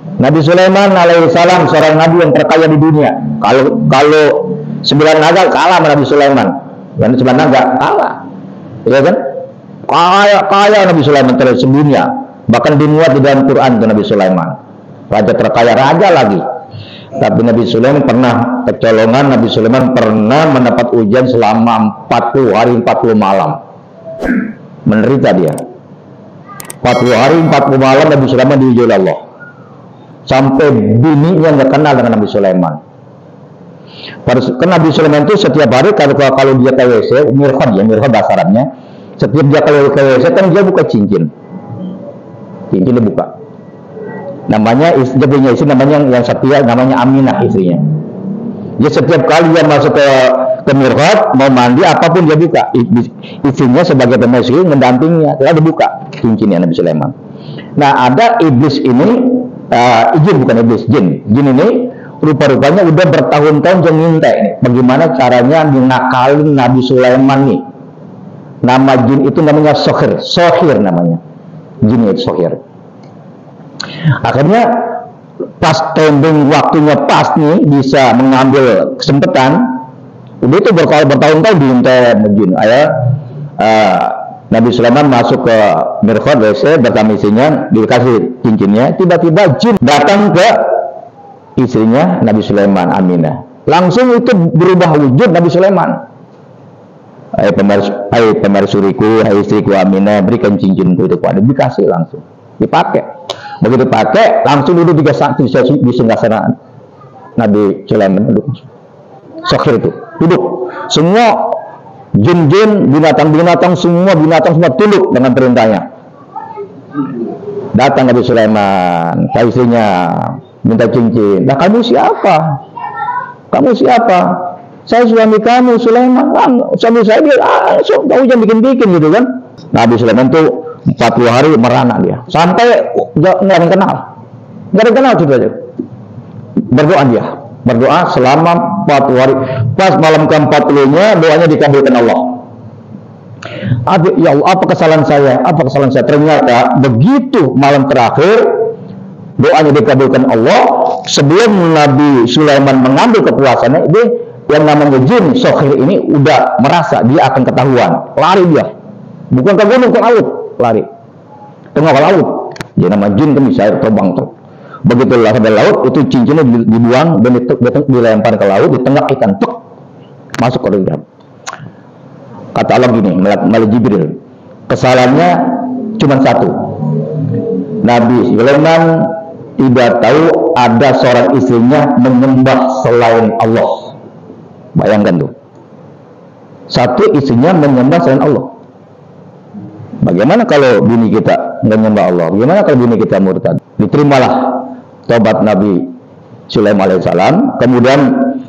Nabi Sulaiman alaihissalam seorang nabi yang terkaya di dunia. Kalau 9 naga kalah sama Nabi Sulaiman. Dan 9 naga kalah. Ya kan? Kaya Nabi Sulaiman terus sedunia. Bahkan dimuat di dalam Quran itu Nabi Sulaiman. Raja terkaya, raja lagi. Tapi Nabi Sulaiman pernah kecolongan. Nabi Sulaiman pernah mendapat ujian selama 40 hari 40 malam. Menderita dia. 40 hari 40 malam Nabi Sulaiman diuji oleh Allah. Sampai bininya nggak kenal dengan Nabi Sulaiman. Karena Nabi Sulaiman itu setiap hari kalau dia ke WC, mirhad bahasa Arabnya, setiap dia kalau ke WC kan dia buka cincin dia buka. Namanya dia punya istri namanya yang setia, namanya Aminah istrinya. Dia setiap kali dia masuk ke mirhad mau mandi apapun dia buka. Istrinya sebagai pemaisuri mendampingnya, dia buka cincinnya Nabi Sulaiman. Nah ada iblis ini. Jin ini rupa-rupanya udah bertahun-tahun yang minta ini bagaimana caranya ngakalin Nabi Sulaiman nih. Nama jin itu namanya Sohir namanya. Jin itu Sohir. Akhirnya pas timing waktunya pas nih bisa mengambil kesempatan, udah itu bertahun-tahun diminta jin. Nabi Sulaiman masuk ke mirhad WC bersama istrinya, dikasih cincinnya. Tiba-tiba jin datang ke istrinya Nabi Sulaiman, Aminah. Langsung itu berubah wujud Nabi Sulaiman. Hai pemaisuriku, hai istriku Aminah, berikan cincinku itu kepada. Dikasih langsung, dipakai. Begitu pakai, langsung duduk di singgasana Nabi Sulaiman duduk. Sohir itu duduk. Semua jin-jin, binatang-binatang, semua tunduk dengan perintahnya. Datang Nabi Sulaiman, istrinya minta cincin. Nah kamu siapa? Kamu siapa? Saya suami kamu Sulaiman. Suami saya dia kamu jangan bikin-bikin gitu kan. Nabi Sulaiman tuh 40 hari merana dia. Sampai nggak ada yang kenal. Nggak ada yang kenal gitu aja. Berdoa dia. Berdoa selama 40 hari. Pas malam ke-40-nya doanya dikabulkan Allah. Ya Allah, apa kesalahan saya? Apa kesalahan saya? Ternyata begitu malam terakhir doanya dikabulkan Allah. Sebelum Nabi Sulaiman mengambil kekuasaannya, dia yang namanya jin Sohir ini udah merasa dia akan ketahuan. Lari dia. Bukan ke gunung, ke laut. Lari. Tengah ke laut. Dia nama jin kan bisa terbang tuh. Begitu lah sampai laut, itu cincinnya dibuang dan dilempar ke laut, di tengah ikan masuk ke dalam. Kata Allah gini, Malaikat Jibril, kesalahannya cuma satu. Nabi Sulaiman tidak tahu ada seorang istrinya menyembah selain Allah. Bayangkan tuh, satu istrinya menyembah selain Allah. Bagaimana kalau bini kita nggak menyembah Allah? Bagaimana kalau bini kita murtad? Diterimalah tobat Nabi Sulaiman alaihissalam. Kemudian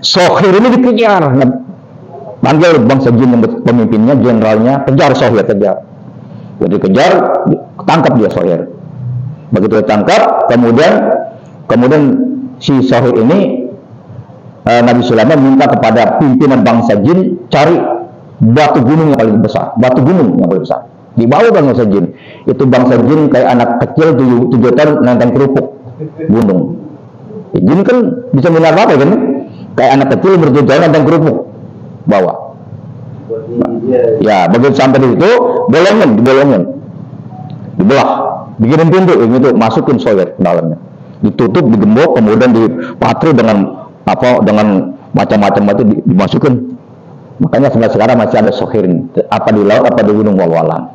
Sohir ini dikejar, panggil bangsa jin yang pemimpinnya, jenderalnya, kejar Sohir, kejar. Jadi kejar, tangkap dia Sohir. Begitu ditangkap, kemudian si Sohir ini Nabi Sulaiman minta kepada pimpinan bangsa jin cari batu gunung yang paling besar, dibawa bangsa jin. Itu bangsa jin kayak anak kecil 7 tahun nonton kerupuk gunung. Jin kan bisa minar apa kan? Kayak anak kecil bertujuan nonton kerupuk bawa. Ya, begitu sampai di situ, dibolongin, dibelah, bikinin pintu, itu masukin Sohir ke dalamnya, ditutup, digembok, kemudian dipatri dengan macam-macam itu dimasukin. Makanya sampai sekarang masih ada Sohir, apa di laut, apa di gunung wawalan.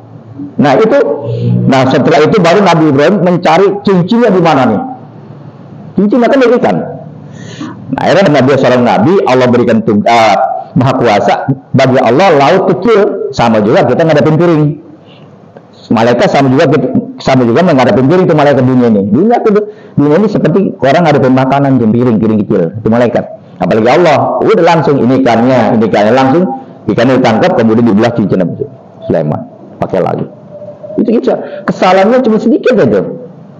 Nah setelah itu baru Nabi Ibrahim mencari cincinnya di mana nih? Cincinnya kan ikan. Nah, akhirnya Nabi seorang Nabi, Allah berikan tugas maha kuasa bagi Allah. Laut kecil sama juga kita ngadepin piring. Malaikat sama juga menghadapin piring ke malaikat dunia ini. Dunia ini seperti orang ngadepin makanan di piring kecil itu malaikat. Apalagi Allah, udah langsung ini ikannya langsung ikannya ditangkap kemudian dibelah cincin Nabi Sulaiman pakai lagi. Itu kesalahannya cuma sedikit aja.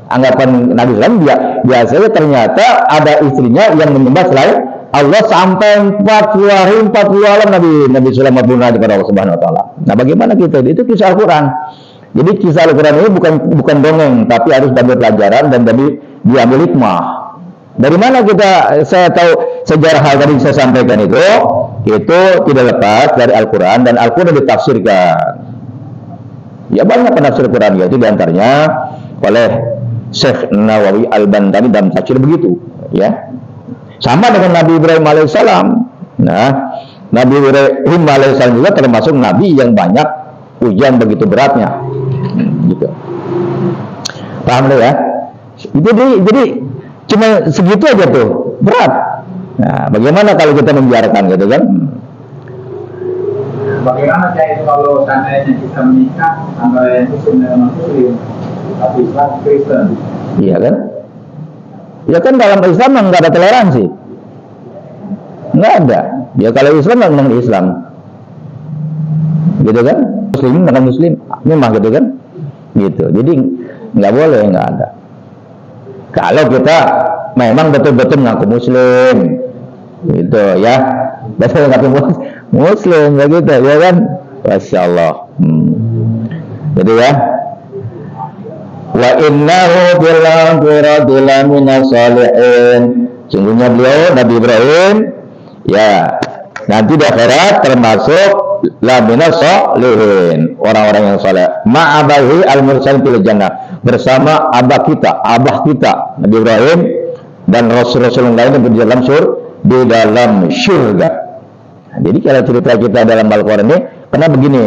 Anggapan Nabi Sulaiman biasanya ternyata ada istrinya yang menyembah selain Allah sampai 40 hari 40 malam Nabi Sulaiman berdoa kepada Allah Subhanahu wa taala. Nah, bagaimana kita? Itu kisah Al-Qur'an. Jadi kisah Al-Qur'an ini bukan dongeng, tapi harus diambil pelajaran dan diambil hikmah. Dari mana saya tahu sejarah hal tadi saya sampaikan itu tidak lepas dari Al-Quran, dan Al-Quran ditafsirkan. Ya banyak penafsir Quran, yaitu diantaranya oleh Syekh Nawawi Al-Bantani dalam tafsir begitu, ya. Sama dengan Nabi Ibrahim alaihissalam. Nah, Nabi Ibrahim alaihissalam juga termasuk Nabi yang banyak ujian begitu beratnya, gitu. Paham ya? Jadi cuma segitu aja tuh, berat. Nah, bagaimana kalau kita membiarkan gitu kan? Bagaimana saya itu kalau seandainya kita menikah antara yang Muslim dengan non-Muslim, tapi Islam Kristen? Iya kan? Ya kan dalam Islam nggak ada toleransi, nggak ada. Ya kalau Islam memang Islam, gitu kan? Muslim dengan Muslim, memang gitu kan? Gitu. Jadi nggak boleh, nggak ada. Kalau kita memang betul-betul ngaku Muslim, gitu ya, betul ngaku Muslim begitu, ya kan? Masya Allah. Jadi ya. Wa innahu fil akhirati lamina sholihin. Sungguhnya beliau Nabi Ibrahim ya nanti di akhirat termasuk lamina sholihin, orang-orang yang saleh. Ma'abahi al-mursalin fil jannah, bersama abah kita Nabi Ibrahim dan rasul-rasul lain yang di dalam surga. Jadi kalau cerita kita dalam Al-Quran ini, karena begini,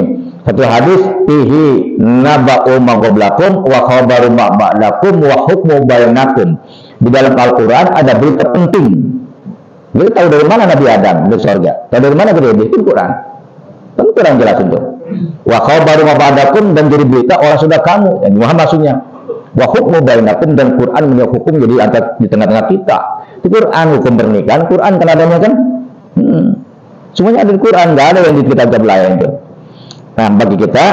satu hadis, fihi naba'u ma qablakum wa khabaru ma ba'dakum wa hukmu bainakum. Di dalam Al-Quran ada berita penting. Jadi tahu dari mana Nabi Adam di surga? Tahu dari mana dia? Itu Quran. Tentu Quran jelas itu. Wa khabaru ma ba'dakum, dan jadi berita orang sudah kamu. Dan Muhammad maksudnya. Wa hukmu bainakum, dan Quran punya hukum jadi antara di tengah-tengah kita. Itu Quran hukum pernikahan, Quran kan adanya kan? Semuanya ada di Quran, nggak ada yang di kitab-kitab lain itu. Nah, bagi kita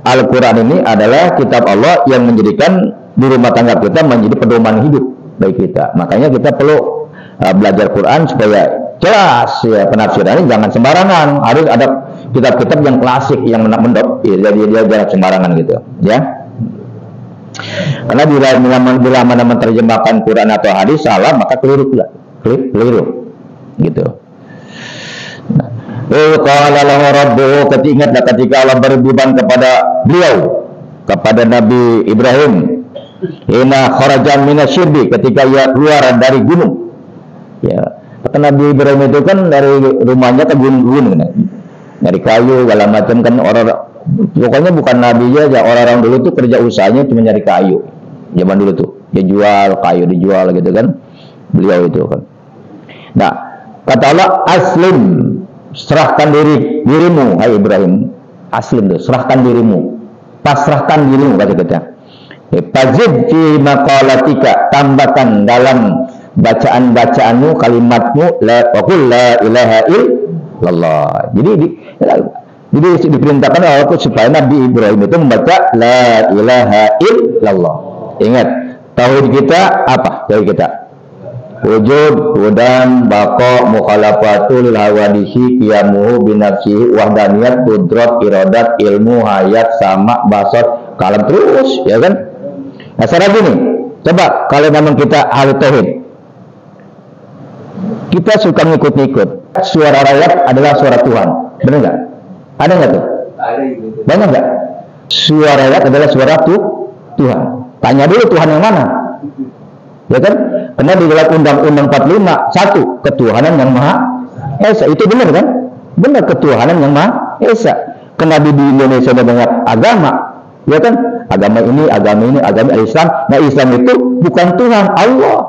Al-Quran ini adalah kitab Allah yang menjadikan di rumah tangga kita menjadi pedoman hidup bagi kita. Makanya kita perlu belajar Quran supaya jelas ya penafsirannya, jangan sembarangan. Harus ada kitab-kitab yang klasik yang mendok, jadi dia jangan sembarangan gitu, ya. Karena bila mana menerjemahkan Quran atau hadis salah, maka keliru, gitu. Qala lahu rabbuhu, ketika Allah berbeban kepada beliau, kepada Nabi Ibrahim, ina kharajan minasyirbi, ketika ia keluar dari gunung. Ya, kata Nabi Ibrahim itu kan dari rumahnya ke gunung, dari kayu segala macam kan, orang pokoknya bukan Nabi aja, orang-orang dulu tuh kerja usahanya cuma nyari kayu. Zaman dulu tuh, dia jual kayu, dijual gitu kan. Beliau itu kan. Nah, kata Allah, aslim, serahkan dirimu, hai Ibrahim. Aslim tuh, serahkan dirimu, pasrahkan dirimu, kata kita. Fazid fi maqalatika, tambahkan dalam bacaan-bacaanmu, kalimatmu, la ilaha illallah. Jadi diperintahkan oleh Allah supaya Nabi Ibrahim itu membaca la ilaha illallah. Ingat, tauhid kita apa? Tauhid kita wujud, wudan, bako, mukhalafatul hawadisi, qiyamuhu binafsihi, wahdaniyat, kudrat, iradat, ilmu, hayat, sama, basar, kalam, terus, ya kan? Nah, sekarang gini, coba kalau memang kita ahli tauhid, kita suka ngikut-ngikut. Suara rakyat adalah suara Tuhan, benar nggak? Ada nggak tuh? Banyak nggak? Suara rakyat adalah suara Tuhan. Tanya dulu Tuhan yang mana? Ya kan? Karena di dalam Undang-Undang 45 satu, ketuhanan yang Maha Esa. Itu benar kan? Benar, ketuhanan yang Maha Esa. Karena di Indonesia ada banyak agama, ya kan? Agama ini, agama Islam. Nah, Islam itu bukan Tuhan, Allah.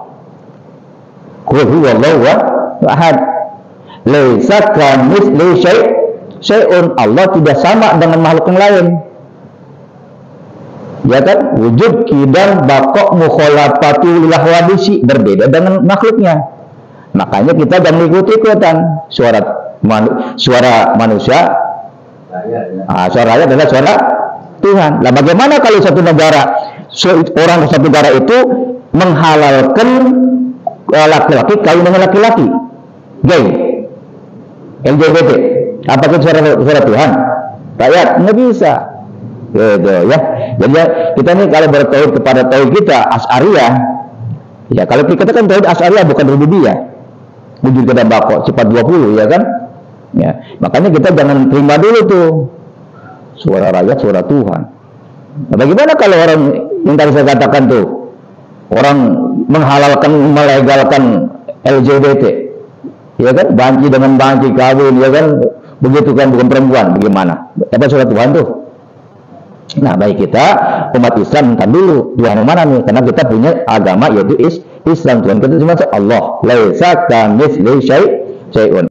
Qul huwallahu ahad. Laisa kamitslihi syai'un. Allah tidak sama dengan makhluk yang lain. Ya kan? Wujud, kidam, bakok, mukhalafatu lil hawadisi, berbeda dengan makhluknya. Makanya kita jangan ikut-ikutan. Suara manusia, suara rakyat adalah suara Tuhan. Nah, bagaimana kalau satu negara, orang satu negara itu menghalalkan laki-laki kawin dengan laki-laki, gay, LGBT? Apakah suara Tuhan? Rakyat nggak bisa. Gitu ya. Jadi kita ini kalau bertauhid kepada tauhid kita Asy'ariyah, Ya, kalau kita kan tauhid Asy'ariyah bukan rububiyah. Wujud kepada Bapa sifat 20 ya kan? Ya, makanya kita jangan terima dulu tuh suara rakyat, suara Tuhan. Nah, bagaimana kalau orang yang tadi saya katakan tuh, orang menghalalkan, melegalkan LGBT, ya kan? Banci dengan banci, kawin, ya kan? Begitu kan, bukan perempuan, bagaimana? Apa suara Tuhan tuh? Nah, baik kita umat Islam entar dulu Tuhan mana nih? Karena kita punya agama yaitu Islam. Tuhan kita cuma Allah. Laisa kamitslihi syai'un.